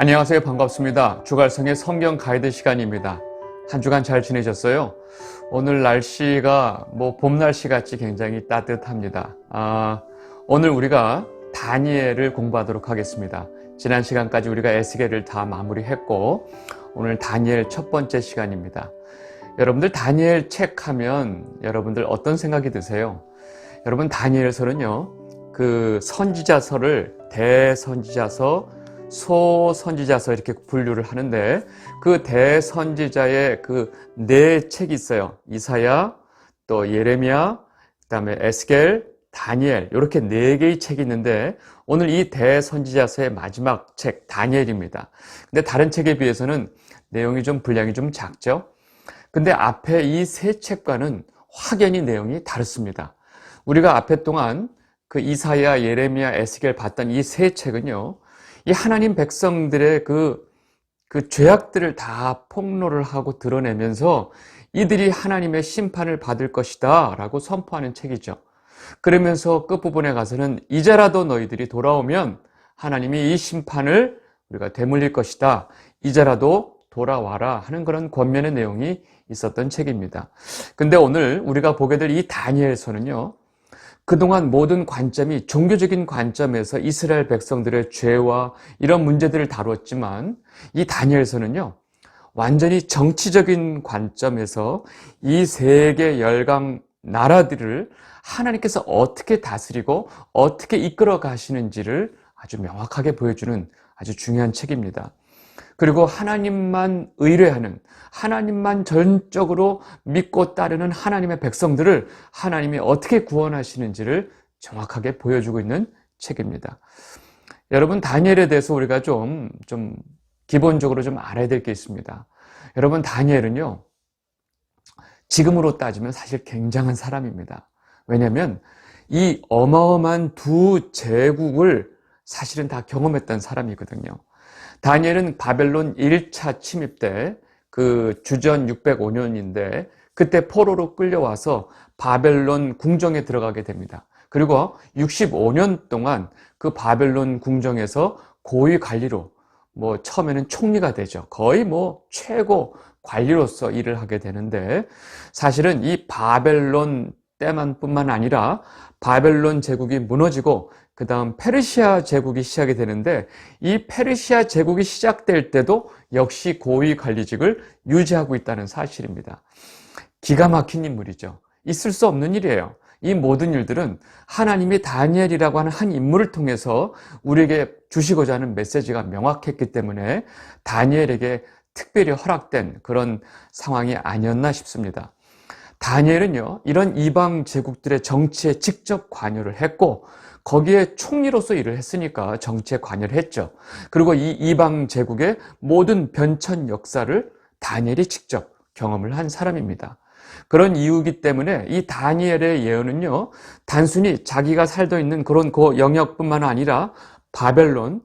안녕하세요. 반갑습니다. 주갈성의 성경 가이드 시간입니다. 한 주간 잘 지내셨어요? 오늘 날씨가 봄 날씨 같이 굉장히 따뜻합니다. 오늘 우리가 다니엘을 공부하도록 하겠습니다. 지난 시간까지 우리가 에스겔을 다 마무리했고 오늘 다니엘 첫 번째 시간입니다. 여러분들 다니엘 책 하면 여러분들 어떤 생각이 드세요? 여러분 다니엘서는요, 그 선지자서를 대선지자서, 소선지자서 이렇게 분류를 하는데 그 대선지자의 그 네 책이 있어요. 이사야, 또 예레미야, 그다음에 에스겔, 다니엘 이렇게 네 개의 책이 있는데 오늘 이 대선지자서의 마지막 책 다니엘입니다. 근데 다른 책에 비해서는 내용이 좀 분량이 좀 작죠. 근데 앞에 이 세 책과는 확연히 내용이 다릅니다. 우리가 앞에 동안 그 이사야, 예레미야, 에스겔 봤던 이 세 책은요, 이 하나님 백성들의 그 죄악들을 다 폭로를 하고 드러내면서 이들이 하나님의 심판을 받을 것이다 라고 선포하는 책이죠. 그러면서 끝부분에 가서는 이제라도 너희들이 돌아오면 하나님이 이 심판을 우리가 되물릴 것이다. 이제라도 돌아와라 하는 그런 권면의 내용이 있었던 책입니다. 근데 오늘 우리가 보게 될 이 다니엘서는요, 그동안 모든 관점이 종교적인 관점에서 이스라엘 백성들의 죄와 이런 문제들을 다뤘지만 이 다니엘서는요, 완전히 정치적인 관점에서 이 세계 열강 나라들을 하나님께서 어떻게 다스리고 어떻게 이끌어 가시는지를 아주 명확하게 보여주는 아주 중요한 책입니다. 그리고 하나님만 의뢰하는, 하나님만 전적으로 믿고 따르는 하나님의 백성들을 하나님이 어떻게 구원하시는지를 정확하게 보여주고 있는 책입니다. 여러분, 다니엘에 대해서 우리가 좀 기본적으로 좀 알아야 될 게 있습니다. 여러분, 다니엘은요, 지금으로 따지면 사실 굉장한 사람입니다. 왜냐하면 이 어마어마한 두 제국을 사실은 다 경험했던 사람이거든요. 다니엘은 바벨론 1차 침입 때 그 주전 605년인데 그때 포로로 끌려와서 바벨론 궁정에 들어가게 됩니다. 그리고 65년 동안 그 바벨론 궁정에서 고위 관리로 처음에는 총리가 되죠. 거의 최고 관리로서 일을 하게 되는데 사실은 이 바벨론 때만뿐만 아니라 바벨론 제국이 무너지고 그 다음 페르시아 제국이 시작이 되는데 이 페르시아 제국이 시작될 때도 역시 고위 관리직을 유지하고 있다는 사실입니다. 기가 막힌 인물이죠. 있을 수 없는 일이에요. 이 모든 일들은 하나님이 다니엘이라고 하는 한 인물을 통해서 우리에게 주시고자 하는 메시지가 명확했기 때문에 다니엘에게 특별히 허락된 그런 상황이 아니었나 싶습니다. 다니엘은요, 이런 이방 제국들의 정치에 직접 관여를 했고 거기에 총리로서 일을 했으니까 정치에 관여를 했죠. 그리고 이 이방 제국의 모든 변천 역사를 다니엘이 직접 경험을 한 사람입니다. 그런 이유이기 때문에 이 다니엘의 예언은요, 단순히 자기가 살고 있는 그런 그 영역뿐만 아니라 바벨론,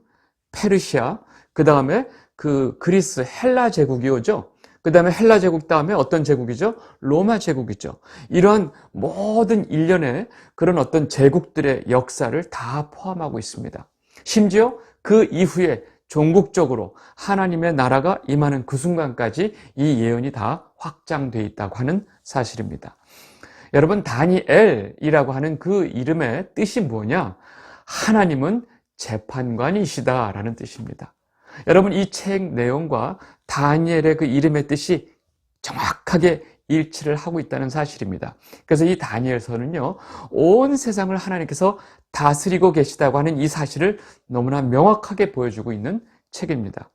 페르시아, 그 다음에 그 그리스 헬라 제국이 오죠. 그 다음에 헬라 제국 다음에 어떤 제국이죠? 로마 제국이죠. 이런 모든 일련의 그런 어떤 제국들의 역사를 다 포함하고 있습니다. 심지어 그 이후에 종국적으로 하나님의 나라가 임하는 그 순간까지 이 예언이 다 확장되어 있다고 하는 사실입니다. 여러분, 다니엘이라고 하는 그 이름의 뜻이 뭐냐? 하나님은 재판관이시다라는 뜻입니다. 여러분, 이 책 내용과 다니엘의 그 이름의 뜻이 정확하게 일치를 하고 있다는 사실입니다. 그래서 이 다니엘서는요, 온 세상을 하나님께서 다스리고 계시다고 하는 이 사실을 너무나 명확하게 보여주고 있는 책입니다.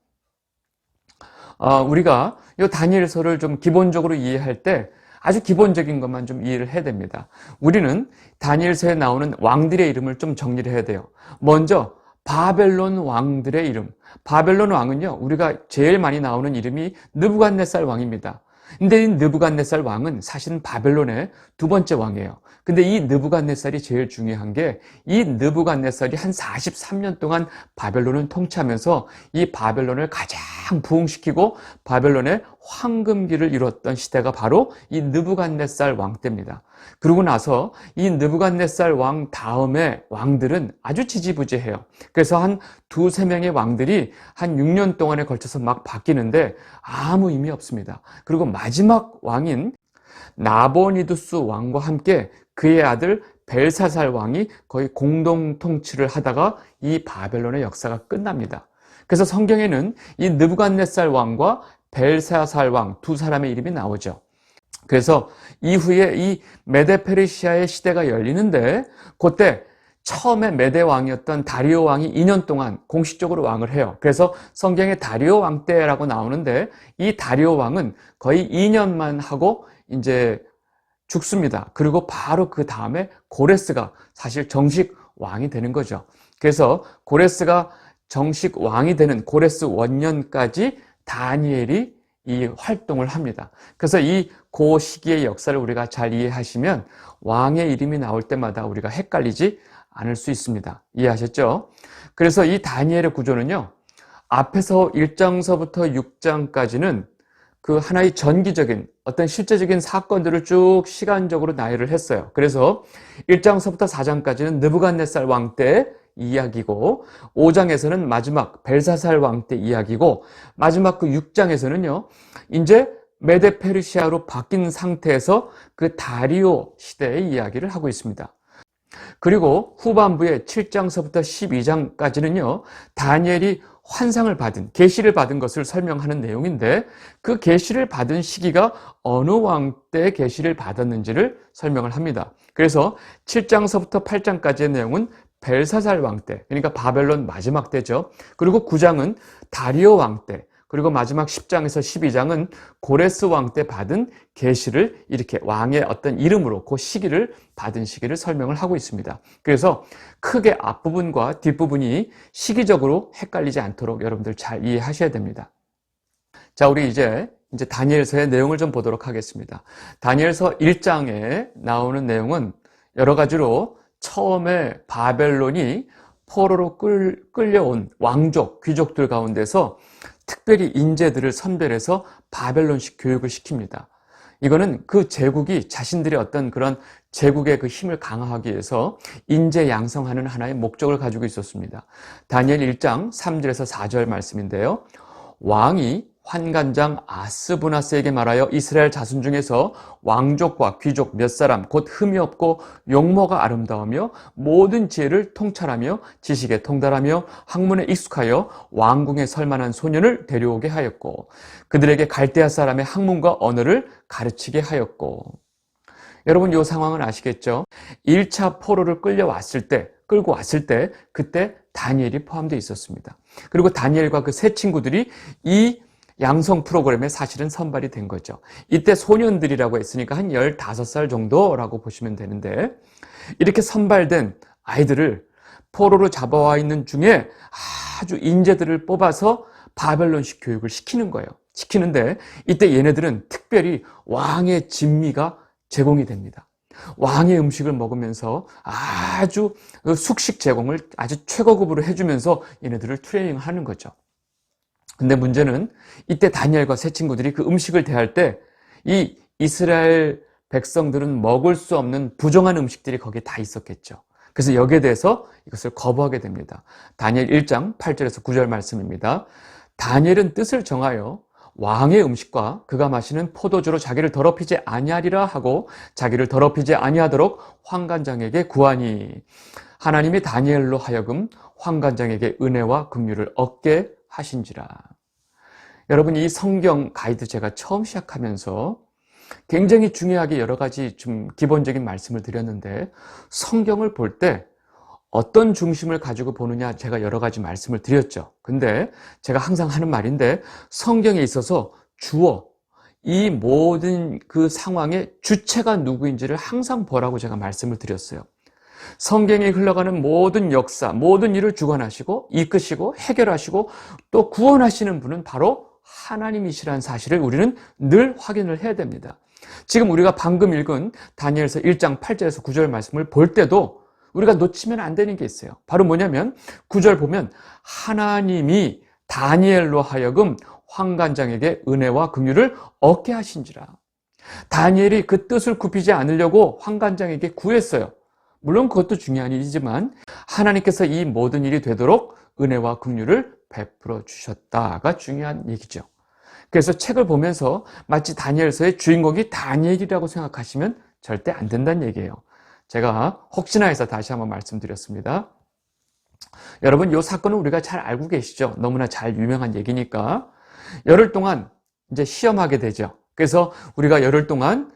우리가 이 다니엘서를 좀 기본적으로 이해할 때 아주 기본적인 것만 좀 이해를 해야 됩니다. 우리는 다니엘서에 나오는 왕들의 이름을 좀 정리를 해야 돼요. 먼저 바벨론 왕들의 이름. 바벨론 왕은요, 우리가 제일 많이 나오는 이름이 느부갓네살 왕입니다. 근데 이 느부갓네살 왕은 사실은 바벨론의 두 번째 왕이에요. 근데 이 느부갓네살이 제일 중요한 게 이 느부갓네살이 한 43년 동안 바벨론을 통치하면서 이 바벨론을 가장 부흥시키고 바벨론의 황금기를 이뤘던 시대가 바로 이 느부갓네살 왕 때입니다. 그러고 나서 이 느부갓네살 왕 다음에 왕들은 아주 지지부진해요. 그래서 한 두세 명의 왕들이 한 6년 동안에 걸쳐서 막 바뀌는데 아무 의미 없습니다. 그리고 마지막 왕인 나보니두스 왕과 함께 그의 아들 벨사살 왕이 거의 공동 통치를 하다가 이 바벨론의 역사가 끝납니다. 그래서 성경에는 이 느부갓네살 왕과 벨사살 왕 두 사람의 이름이 나오죠. 그래서 이후에 이 메데페르시아의 시대가 열리는데 그때 처음에 메데 왕이었던 다리오 왕이 2년 동안 공식적으로 왕을 해요. 그래서 성경에 다리오 왕 때라고 나오는데 이 다리오 왕은 거의 2년만 하고 이제 죽습니다. 그리고 바로 그 다음에 고레스가 사실 정식 왕이 되는 거죠. 그래서 고레스가 정식 왕이 되는 고레스 원년까지 다니엘이 이 활동을 합니다. 그래서 그 시기의 역사를 우리가 잘 이해하시면 왕의 이름이 나올 때마다 우리가 헷갈리지 않을 수 있습니다. 이해하셨죠? 그래서 이 다니엘의 구조는요, 앞에서 1장서부터 6장까지는 그 하나의 전기적인 어떤 실제적인 사건들을 쭉 시간적으로 나열을 했어요. 그래서 1장서부터 4장까지는 느부갓네살 왕 때 이야기고 5장에서는 마지막 벨사살 왕 때 이야기고 마지막 그 6장에서는요. 이제 메데페르시아로 바뀐 상태에서 그 다리오 시대의 이야기를 하고 있습니다. 그리고 후반부에 7장서부터 12장까지는요. 다니엘이 환상을 받은, 계시를 받은 것을 설명하는 내용인데 그 계시를 받은 시기가 어느 왕 때 계시를 받았는지를 설명을 합니다. 그래서 7장서부터 8장까지의 내용은 벨사살 왕 때, 그러니까 바벨론 마지막 때죠. 그리고 9장은 다리오 왕 때, 그리고 마지막 10장에서 12장은 고레스 왕 때 받은 계시를 이렇게 왕의 어떤 이름으로 그 시기를 받은 시기를 설명을 하고 있습니다. 그래서 크게 앞부분과 뒷부분이 시기적으로 헷갈리지 않도록 여러분들 잘 이해하셔야 됩니다. 자, 우리 이제 다니엘서의 내용을 좀 보도록 하겠습니다. 다니엘서 1장에 나오는 내용은 여러 가지로 처음에 바벨론이 포로로 끌려온 왕족, 귀족들 가운데서 특별히 인재들을 선별해서 바벨론식 교육을 시킵니다. 이거는 그 제국이 자신들의 어떤 그런 제국의 그 힘을 강화하기 위해서 인재 양성하는 하나의 목적을 가지고 있었습니다. 다니엘 1장 3절에서 4절 말씀인데요. 왕이 환관장 아스부나스에게 말하여 이스라엘 자손 중에서 왕족과 귀족 몇 사람 곧 흠이 없고 용모가 아름다우며 모든 지혜를 통찰하며 지식에 통달하며 학문에 익숙하여 왕궁에 설만한 소년을 데려오게 하였고 그들에게 갈대아 사람의 학문과 언어를 가르치게 하였고. 여러분 이 상황은 아시겠죠? 1차 포로를 끌고 왔을 때 그때 다니엘이 포함되어 있었습니다. 그리고 다니엘과 그 세 친구들이 이 양성 프로그램에 사실은 선발이 된 거죠. 이때 소년들이라고 했으니까 한 15살 정도라고 보시면 되는데 이렇게 선발된 아이들을 포로로 잡아와 있는 중에 아주 인재들을 뽑아서 바벨론식 교육을 시키는 거예요. 시키는데 이때 얘네들은 특별히 왕의 진미가 제공이 됩니다. 왕의 음식을 먹으면서 아주 숙식 제공을 아주 최고급으로 해주면서 얘네들을 트레이닝하는 거죠. 근데 문제는 이때 다니엘과 세 친구들이 그 음식을 대할 때 이 이스라엘 백성들은 먹을 수 없는 부정한 음식들이 거기에 다 있었겠죠. 그래서 여기에 대해서 이것을 거부하게 됩니다. 다니엘 1장 8절에서 9절 말씀입니다. 다니엘은 뜻을 정하여 왕의 음식과 그가 마시는 포도주로 자기를 더럽히지 아니하리라 하고 자기를 더럽히지 아니하도록 환관장에게 구하니 하나님이 다니엘로 하여금 환관장에게 은혜와 긍휼을 얻게 하신지라. 여러분 이 성경 가이드 제가 처음 시작하면서 굉장히 중요하게 여러 가지 좀 기본적인 말씀을 드렸는데 성경을 볼 때 어떤 중심을 가지고 보느냐 제가 여러 가지 말씀을 드렸죠. 근데 제가 항상 하는 말인데 성경에 있어서 주어 이 모든 그 상황의 주체가 누구인지를 항상 보라고 제가 말씀을 드렸어요. 성경에 흘러가는 모든 역사, 모든 일을 주관하시고 이끄시고 해결하시고 또 구원하시는 분은 바로 하나님이시라는 사실을 우리는 늘 확인을 해야 됩니다. 지금 우리가 방금 읽은 다니엘서 1장 8절에서 9절 말씀을 볼 때도 우리가 놓치면 안 되는 게 있어요. 바로 뭐냐면 9절 보면 하나님이 다니엘로 하여금 환관장에게 은혜와 긍휼을 얻게 하신지라. 다니엘이 그 뜻을 굽히지 않으려고 환관장에게 구했어요. 물론 그것도 중요한 일이지만 하나님께서 이 모든 일이 되도록 은혜와 긍휼을 베풀어 주셨다가 중요한 얘기죠. 그래서 책을 보면서 마치 다니엘서의 주인공이 다니엘이라고 생각하시면 절대 안 된다는 얘기예요. 제가 혹시나 해서 다시 한번 말씀드렸습니다. 여러분, 이 사건은 우리가 잘 알고 계시죠? 너무나 잘 유명한 얘기니까. 열흘 동안 이제 시험하게 되죠. 그래서 우리가 열흘 동안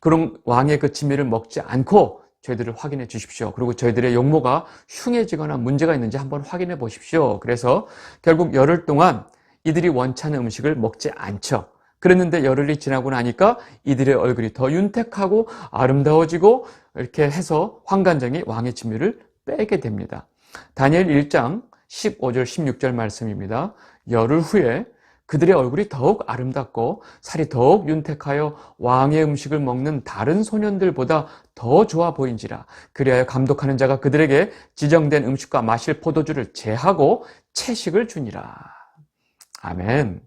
그런 왕의 그 진미를 먹지 않고 저희들을 확인해 주십시오. 그리고 저희들의 용모가 흉해지거나 문제가 있는지 한번 확인해 보십시오. 그래서 결국 열흘 동안 이들이 원치 않는 음식을 먹지 않죠. 그랬는데 열흘이 지나고 나니까 이들의 얼굴이 더 윤택하고 아름다워지고 이렇게 해서 환관장이 왕의 진미를 빼게 됩니다. 다니엘 1장 15절 16절 말씀입니다. 열흘 후에 그들의 얼굴이 더욱 아름답고 살이 더욱 윤택하여 왕의 음식을 먹는 다른 소년들보다 더 좋아 보인지라. 그리하여 감독하는 자가 그들에게 지정된 음식과 마실 포도주를 제하고 채식을 주니라. 아멘.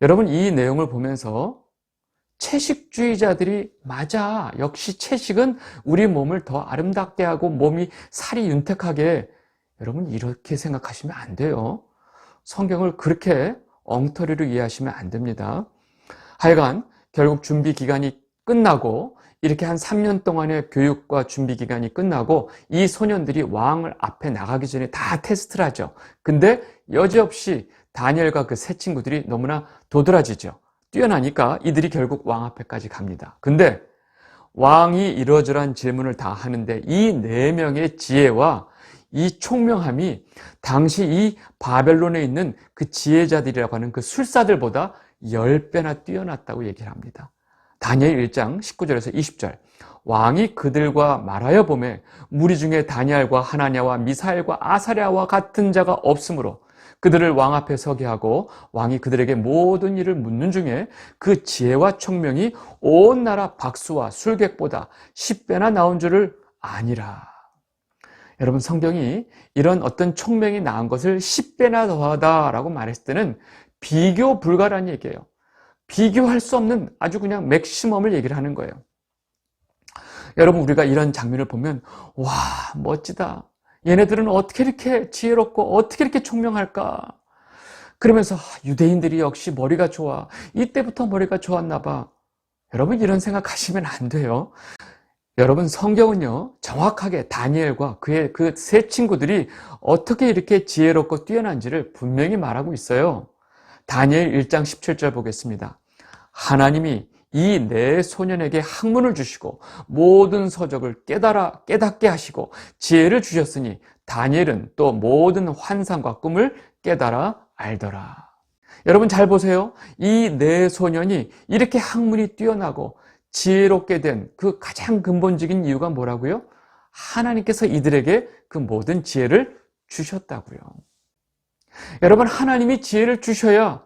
여러분, 이 내용을 보면서 채식주의자들이 맞아, 역시 채식은 우리 몸을 더 아름답게 하고 몸이 살이 윤택하게, 여러분 이렇게 생각하시면 안 돼요. 성경을 그렇게 엉터리로 이해하시면 안 됩니다. 하여간 결국 준비 기간이 끝나고 이렇게 한 3년 동안의 교육과 준비 기간이 끝나고 이 소년들이 왕을 앞에 나가기 전에 다 테스트를 하죠. 근데 여지없이 다니엘과 그 세 친구들이 너무나 도드라지죠. 뛰어나니까 이들이 결국 왕 앞에까지 갑니다. 근데 왕이 이러저러한 질문을 다 하는데 이 네 명의 지혜와 이 총명함이 당시 이 바벨론에 있는 그 지혜자들이라고 하는 그 술사들보다 10배나 뛰어났다고 얘기를 합니다. 다니엘 1장 19절에서 20절. 왕이 그들과 말하여 보매 무리 중에 다니엘과 하나냐와 미사엘과 아사랴와 같은 자가 없으므로 그들을 왕 앞에 서게 하고 왕이 그들에게 모든 일을 묻는 중에 그 지혜와 총명이 온 나라 박수와 술객보다 10배나 나온 줄을 아니라. 여러분, 성경이 이런 어떤 총명이 나은 것을 10배나 더하다라고 말했을 때는 비교 불가라는 얘기예요. 비교할 수 없는 아주 그냥 맥시멈을 얘기를 하는 거예요. 여러분, 우리가 이런 장면을 보면 와, 멋지다. 얘네들은 어떻게 이렇게 지혜롭고 어떻게 이렇게 총명할까? 그러면서 유대인들이 역시 머리가 좋아. 이때부터 머리가 좋았나 봐. 여러분, 이런 생각하시면 안 돼요. 여러분, 성경은요, 정확하게 다니엘과 그의 그 세 친구들이 어떻게 이렇게 지혜롭고 뛰어난지를 분명히 말하고 있어요. 다니엘 1장 17절 보겠습니다. 하나님이 이 네 소년에게 학문을 주시고 모든 서적을 깨닫게 하시고 지혜를 주셨으니 다니엘은 또 모든 환상과 꿈을 깨달아 알더라. 여러분, 잘 보세요. 이 네 소년이 이렇게 학문이 뛰어나고 지혜롭게 된 그 가장 근본적인 이유가 뭐라고요? 하나님께서 이들에게 그 모든 지혜를 주셨다고요. 여러분, 하나님이 지혜를 주셔야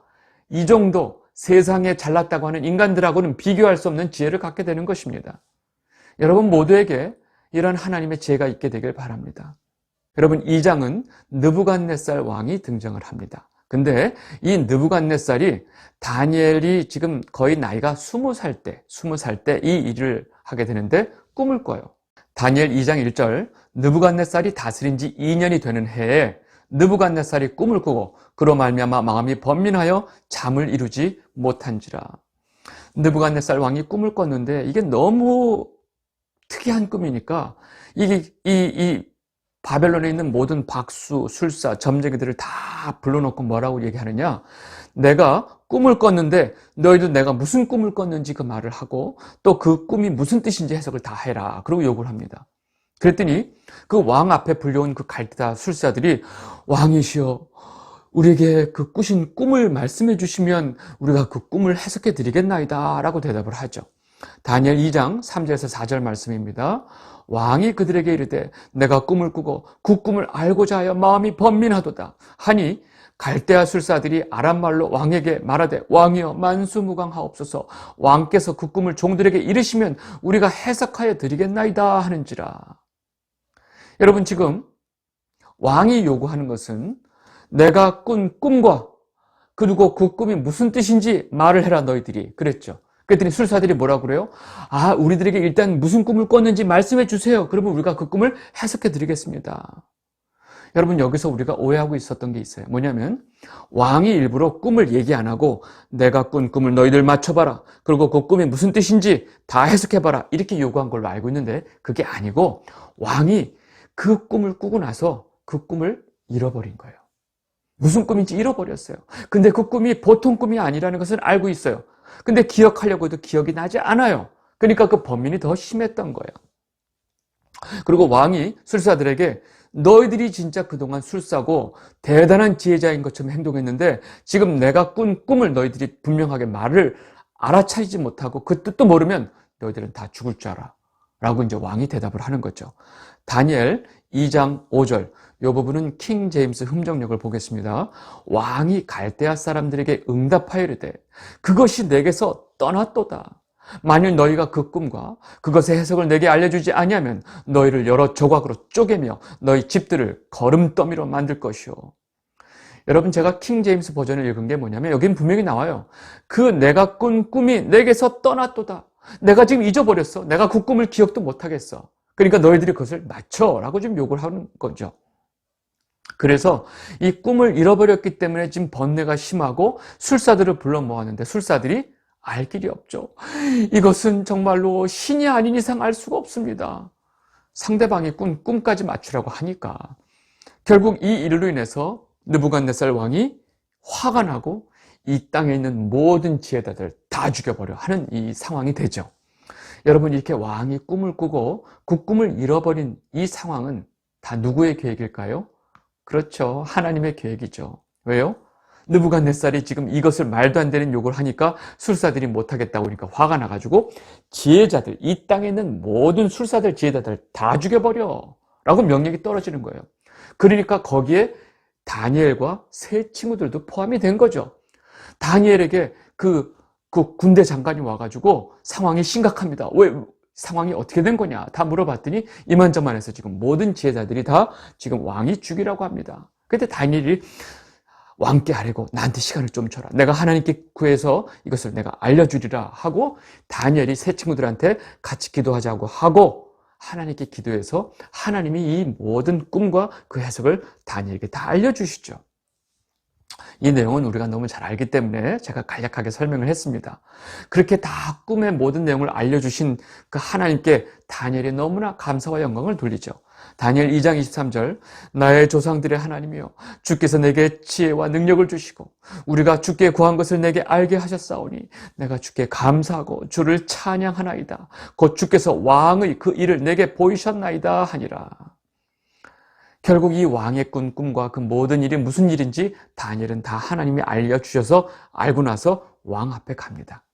이 정도 세상에 잘났다고 하는 인간들하고는 비교할 수 없는 지혜를 갖게 되는 것입니다. 여러분 모두에게 이런 하나님의 지혜가 있게 되길 바랍니다. 여러분, 2장은 느부갓네살 왕이 등장을 합니다. 근데 이 느부갓네살이 다니엘이 지금 거의 나이가 20살 때 이 일을 하게 되는데 꿈을 꿔요. 다니엘 2장 1절, 느부갓네살이 다스린 지 2년이 되는 해에 느부갓네살이 꿈을 꾸고 그로 말미암아 마음이 번민하여 잠을 이루지 못한지라. 느부갓네살 왕이 꿈을 꿨는데 이게 너무 특이한 꿈이니까 이 바벨론에 있는 모든 박수, 술사, 점쟁이들을 다 불러놓고 뭐라고 얘기하느냐? 내가 꿈을 꿨는데 너희도 내가 무슨 꿈을 꿨는지 그 말을 하고 또 그 꿈이 무슨 뜻인지 해석을 다 해라. 그러고 요구를 합니다. 그랬더니 그 왕 앞에 불려온 그 갈대다 술사들이 왕이시여, 우리에게 그 꾸신 꿈을 말씀해 주시면 우리가 그 꿈을 해석해 드리겠나이다 라고 대답을 하죠. 다니엘 2장 3절에서 4절 말씀입니다. 왕이 그들에게 이르되 내가 꿈을 꾸고 그 꿈을 알고자 하여 마음이 번민하도다 하니 갈대아 술사들이 아람말로 왕에게 말하되 왕이여 만수무강하옵소서, 왕께서 그 꿈을 종들에게 이르시면 우리가 해석하여 드리겠나이다 하는지라. 여러분, 지금 왕이 요구하는 것은 내가 꾼 꿈과 그리고 그 꿈이 무슨 뜻인지 말을 해라 너희들이, 그랬죠. 그랬더니 술사들이 뭐라고 그래요? 아, 우리들에게 일단 무슨 꿈을 꿨는지 말씀해 주세요. 그러면 우리가 그 꿈을 해석해 드리겠습니다. 여러분, 여기서 우리가 오해하고 있었던 게 있어요. 뭐냐면 왕이 일부러 꿈을 얘기 안 하고 내가 꾼 꿈을 너희들 맞춰봐라. 그리고 그 꿈이 무슨 뜻인지 다 해석해봐라. 이렇게 요구한 걸로 알고 있는데 그게 아니고 왕이 그 꿈을 꾸고 나서 그 꿈을 잃어버린 거예요. 무슨 꿈인지 잃어버렸어요. 근데 그 꿈이 보통 꿈이 아니라는 것을 알고 있어요. 근데 기억하려고 해도 기억이 나지 않아요. 그러니까 그 범민이 더 심했던 거예요. 그리고 왕이 술사들에게 너희들이 진짜 그동안 술사고 대단한 지혜자인 것처럼 행동했는데 지금 내가 꾼 꿈을 너희들이 분명하게 말을 알아차리지 못하고 그 뜻도 모르면 너희들은 다 죽을 줄 알아. 라고 이제 왕이 대답을 하는 거죠. 다니엘 2장 5절. 이 부분은 킹 제임스 흠정역을 보겠습니다. 왕이 갈대아 사람들에게 응답하여 이르되 그것이 내게서 떠났도다. 만일 너희가 그 꿈과 그것의 해석을 내게 알려주지 아니하면 너희를 여러 조각으로 쪼개며 너희 집들을 거름더미로 만들 것이오. 여러분, 제가 킹 제임스 버전을 읽은 게 뭐냐면 여긴 분명히 나와요. 그 내가 꾼 꿈이 내게서 떠났도다. 내가 지금 잊어버렸어. 내가 그 꿈을 기억도 못하겠어. 그러니까 너희들이 그것을 맞춰라고 지금 요구를 하는 거죠. 그래서 이 꿈을 잃어버렸기 때문에 지금 번뇌가 심하고 술사들을 불러 모았는데 술사들이 알 길이 없죠. 이것은 정말로 신이 아닌 이상 알 수가 없습니다. 상대방이 꾼 꿈까지 맞추라고 하니까 결국 이 일로 인해서 느부갓네살 왕이 화가 나고 이 땅에 있는 모든 지혜자들 다 죽여버려 하는 이 상황이 되죠. 여러분, 이렇게 왕이 꿈을 꾸고 그 꿈을 잃어버린 이 상황은 다 누구의 계획일까요? 그렇죠. 하나님의 계획이죠. 왜요? 느부갓네살이 지금 이것을 말도 안 되는 욕을 하니까 술사들이 못하겠다고 그러니까 화가 나가지고 지혜자들, 이 땅에 있는 모든 술사들, 지혜자들 다 죽여버려 라고 명령이 떨어지는 거예요. 그러니까 거기에 다니엘과 세 친구들도 포함이 된 거죠. 다니엘에게 그 군대 장관이 와가지고 상황이 심각합니다. 왜 상황이 어떻게 된 거냐 다 물어봤더니 이만저만해서 지금 모든 지혜자들이 다 지금 왕이 죽이라고 합니다. 그때 다니엘이 왕께 아뢰고 나한테 시간을 좀 줘라. 내가 하나님께 구해서 이것을 내가 알려주리라 하고 다니엘이 세 친구들한테 같이 기도하자고 하고 하나님께 기도해서 하나님이 이 모든 꿈과 그 해석을 다니엘에게 다 알려주시죠. 이 내용은 우리가 너무 잘 알기 때문에 제가 간략하게 설명을 했습니다. 그렇게 다 꿈의 모든 내용을 알려주신 그 하나님께 다니엘이 너무나 감사와 영광을 돌리죠. 다니엘 2장 23절 나의 조상들의 하나님이여 주께서 내게 지혜와 능력을 주시고 우리가 주께 구한 것을 내게 알게 하셨사오니 내가 주께 감사하고 주를 찬양하나이다. 곧 주께서 왕의 그 일을 내게 보이셨나이다 하니라. 결국 이 왕의 꾼 꿈과 그 모든 일이 무슨 일인지 다니엘은 다 하나님이 알려주셔서 알고 나서 왕 앞에 갑니다.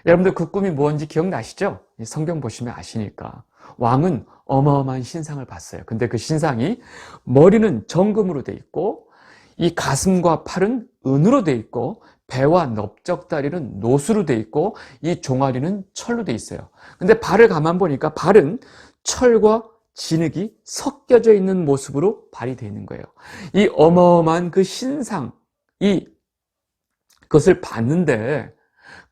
여러분들 그 꿈이 뭔지 기억나시죠? 성경 보시면 아시니까. 왕은 어마어마한 신상을 봤어요. 근데 그 신상이 머리는 정금으로 돼 있고 이 가슴과 팔은 은으로 돼 있고 배와 넓적다리는 노수로 돼 있고 이 종아리는 철로 돼 있어요. 근데 발을 가만 보니까 발은 철과 진흙이 섞여져 있는 모습으로 발이 되어 있는 거예요. 이 어마어마한 그 신상, 그것을 봤는데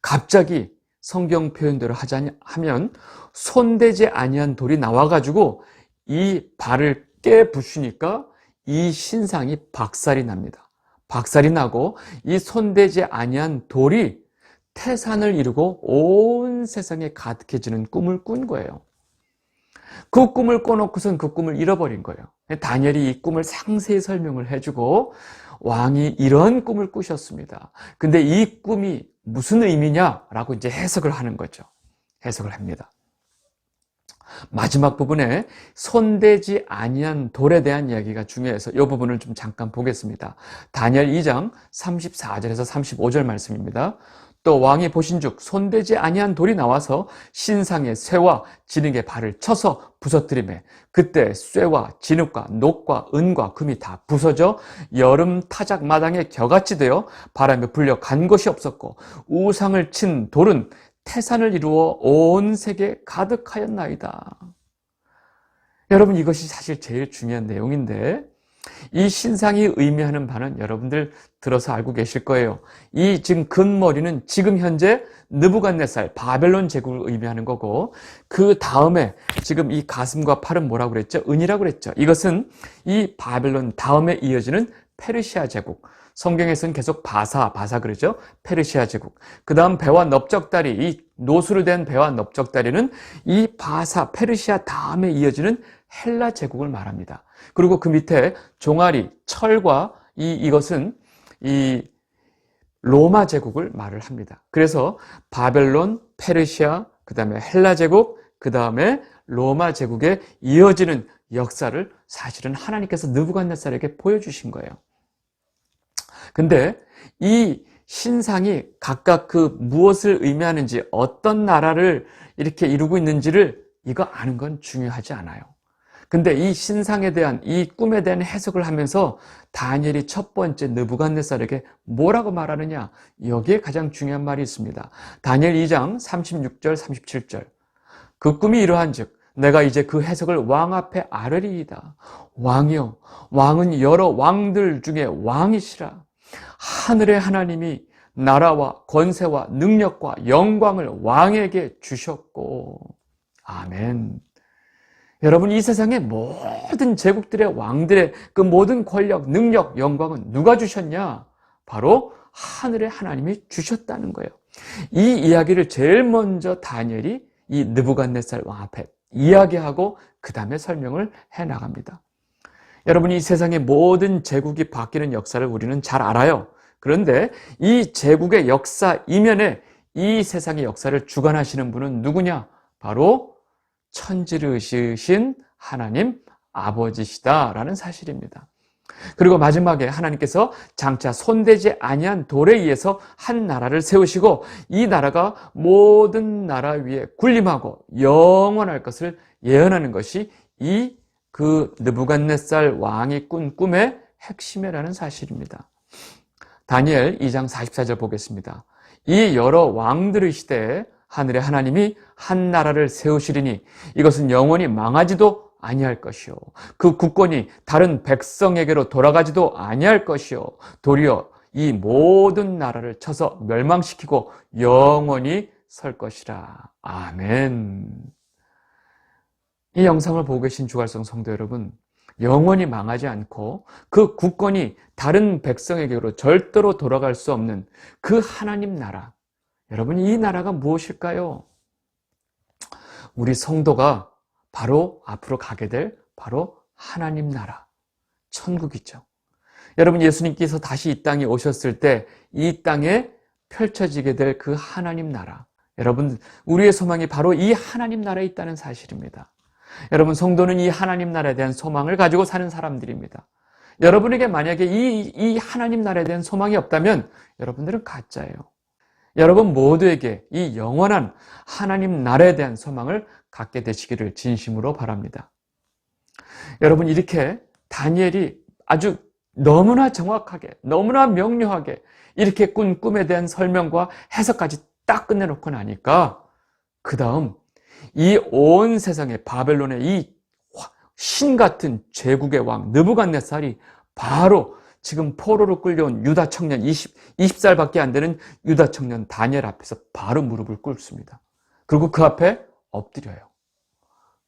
갑자기 성경 표현대로 하면 손대지 아니한 돌이 나와가지고 이 발을 깨부수니까 이 신상이 박살이 납니다. 박살이 나고 이 손대지 아니한 돌이 태산을 이루고 온 세상에 가득해지는 꿈을 꾼 거예요. 그 꿈을 꿔놓고선 그 꿈을 잃어버린 거예요. 다니엘이 이 꿈을 상세히 설명을 해주고 왕이 이런 꿈을 꾸셨습니다. 근데 이 꿈이 무슨 의미냐라고 이제 해석을 하는 거죠. 해석을 합니다. 마지막 부분에 손대지 아니한 돌에 대한 이야기가 중요해서 이 부분을 좀 잠깐 보겠습니다. 다니엘 2장 34절에서 35절 말씀입니다. 또 왕이 보신즉 손대지 아니한 돌이 나와서 신상의 쇠와 진흙의 발을 쳐서 부서뜨리매 그때 쇠와 진흙과 녹과 은과 금이 다 부서져 여름 타작 마당에 겨같이 되어 바람에 불려 간 것이 없었고 우상을 친 돌은 태산을 이루어 온 세계 가득하였나이다. 여러분, 이것이 사실 제일 중요한 내용인데 이 신상이 의미하는 바는 여러분들 들어서 알고 계실 거예요. 이 지금 금머리는 지금 현재 느부갓네살 바벨론 제국을 의미하는 거고, 그 다음에 지금 이 가슴과 팔은 뭐라고 그랬죠? 은이라고 그랬죠. 이것은 이 바벨론 다음에 이어지는 페르시아 제국. 성경에서는 계속 바사 그러죠. 페르시아 제국. 그 다음 배와 넓적다리, 이 노수로 된 배와 넓적다리는 이 바사 페르시아 다음에 이어지는 헬라 제국을 말합니다. 그리고 그 밑에 종아리, 철과 이것은 이 로마 제국을 말을 합니다. 그래서 바벨론, 페르시아, 그 다음에 헬라 제국, 그 다음에 로마 제국에 이어지는 역사를 사실은 하나님께서 느부갓네살에게 보여주신 거예요. 근데 이 신상이 각각 그 무엇을 의미하는지, 어떤 나라를 이렇게 이루고 있는지를 이거 아는 건 중요하지 않아요. 근데 이 신상에 대한, 이 꿈에 대한 해석을 하면서 다니엘이 첫 번째 느부갓네살에게 뭐라고 말하느냐, 여기에 가장 중요한 말이 있습니다. 다니엘 2장 36절 37절. 그 꿈이 이러한즉 내가 이제 그 해석을 왕 앞에 아뢰리이다. 왕이여, 왕은 여러 왕들 중에 왕이시라. 하늘의 하나님이 나라와 권세와 능력과 영광을 왕에게 주셨고. 아멘. 여러분, 이 세상의 모든 제국들의 왕들의 그 모든 권력, 능력, 영광은 누가 주셨냐? 바로 하늘의 하나님이 주셨다는 거예요. 이 이야기를 제일 먼저 다니엘이 이 느부갓네살 왕 앞에 이야기하고 그 다음에 설명을 해나갑니다. 여러분, 이 세상의 모든 제국이 바뀌는 역사를 우리는 잘 알아요. 그런데 이 제국의 역사 이면에 이 세상의 역사를 주관하시는 분은 누구냐? 바로 천지를 지으신 하나님 아버지시다라는 사실입니다. 그리고 마지막에 하나님께서 장차 손대지 아니한 돌에 의해서 한 나라를 세우시고 이 나라가 모든 나라 위에 군림하고 영원할 것을 예언하는 것이 이 그 느부갓네살 왕이 꾼 꿈의 핵심이라는 사실입니다. 다니엘 2장 44절 보겠습니다. 이 여러 왕들의 시대에 하늘의 하나님이 한 나라를 세우시리니 이것은 영원히 망하지도 아니할 것이요, 그 국권이 다른 백성에게로 돌아가지도 아니할 것이요, 도리어 이 모든 나라를 쳐서 멸망시키고 영원히 설 것이라. 아멘. 이 영상을 보고 계신 주갈성 성도 여러분, 영원히 망하지 않고 그 국권이 다른 백성에게로 절대로 돌아갈 수 없는 그 하나님 나라, 여러분, 이 나라가 무엇일까요? 우리 성도가 바로 앞으로 가게 될 바로 하나님 나라, 천국이죠. 여러분, 예수님께서 다시 이 땅에 오셨을 때 이 땅에 펼쳐지게 될 그 하나님 나라, 여러분, 우리의 소망이 바로 이 하나님 나라에 있다는 사실입니다. 여러분, 성도는 이 하나님 나라에 대한 소망을 가지고 사는 사람들입니다. 여러분에게 만약에 이 하나님 나라에 대한 소망이 없다면 여러분들은 가짜예요. 여러분 모두에게 이 영원한 하나님 나라에 대한 소망을 갖게 되시기를 진심으로 바랍니다. 여러분, 이렇게 다니엘이 아주 너무나 정확하게, 너무나 명료하게 이렇게 꾼 꿈에 대한 설명과 해석까지 딱 끝내놓고 나니까 그 다음 이 온 세상에 바벨론의 이 신 같은 제국의 왕 느부갓네살이 바로 지금 포로로 끌려온 유다 청년 20살밖에 안 되는 유다 청년 다니엘 앞에서 바로 무릎을 꿇습니다. 그리고 그 앞에 엎드려요.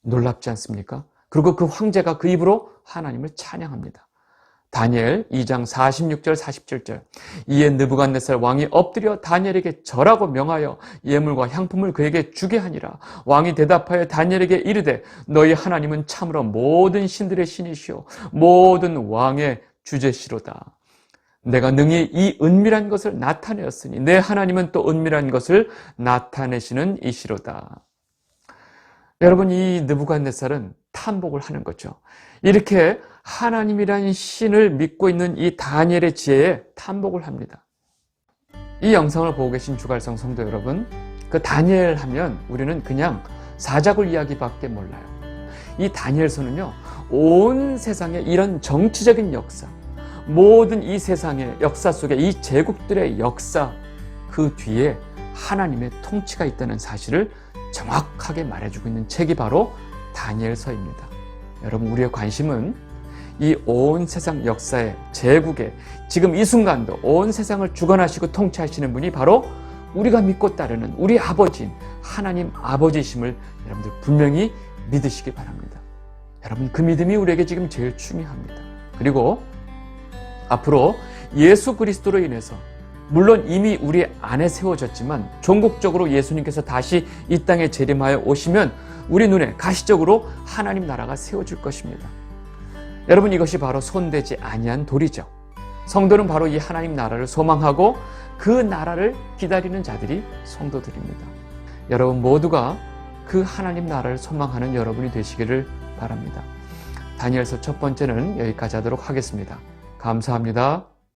놀랍지 않습니까? 그리고 그 황제가 그 입으로 하나님을 찬양합니다. 다니엘 2장 46절 47절. 이에 느부갓네살 왕이 엎드려 다니엘에게 절하고 명하여 예물과 향품을 그에게 주게 하니라. 왕이 대답하여 다니엘에게 이르되 너희 하나님은 참으로 모든 신들의 신이시오 모든 왕의 주제시로다. 내가 능히 이 은밀한 것을 나타내었으니 내 하나님은 또 은밀한 것을 나타내시는 이시로다. 여러분, 이 느부갓네살은 탐복을 하는 거죠. 이렇게 하나님이란 신을 믿고 있는 이 다니엘의 지혜에 탐복을 합니다. 이 영상을 보고 계신 주갈성 성도 여러분, 그 다니엘 하면 우리는 그냥 사자굴 이야기밖에 몰라요. 이 다니엘서는요, 온 세상의 이런 정치적인 역사, 모든 이 세상의 역사 속에 이 제국들의 역사, 그 뒤에 하나님의 통치가 있다는 사실을 정확하게 말해주고 있는 책이 바로 다니엘서입니다. 여러분, 우리의 관심은 이 온 세상 역사에, 제국에, 지금 이 순간도 온 세상을 주관하시고 통치하시는 분이 바로 우리가 믿고 따르는 우리 아버지인 하나님 아버지심을 여러분들 분명히 믿으시기 바랍니다. 여러분, 그 믿음이 우리에게 지금 제일 중요합니다. 그리고 앞으로 예수 그리스도로 인해서 물론 이미 우리 안에 세워졌지만 종국적으로 예수님께서 다시 이 땅에 재림하여 오시면 우리 눈에 가시적으로 하나님 나라가 세워질 것입니다. 여러분, 이것이 바로 손대지 아니한 돌이죠. 성도는 바로 이 하나님 나라를 소망하고 그 나라를 기다리는 자들이 성도들입니다. 여러분 모두가 그 하나님 나라를 소망하는 여러분이 되시기를 바랍니다. 다니엘서 첫 번째는 여기까지 하도록 하겠습니다. 감사합니다.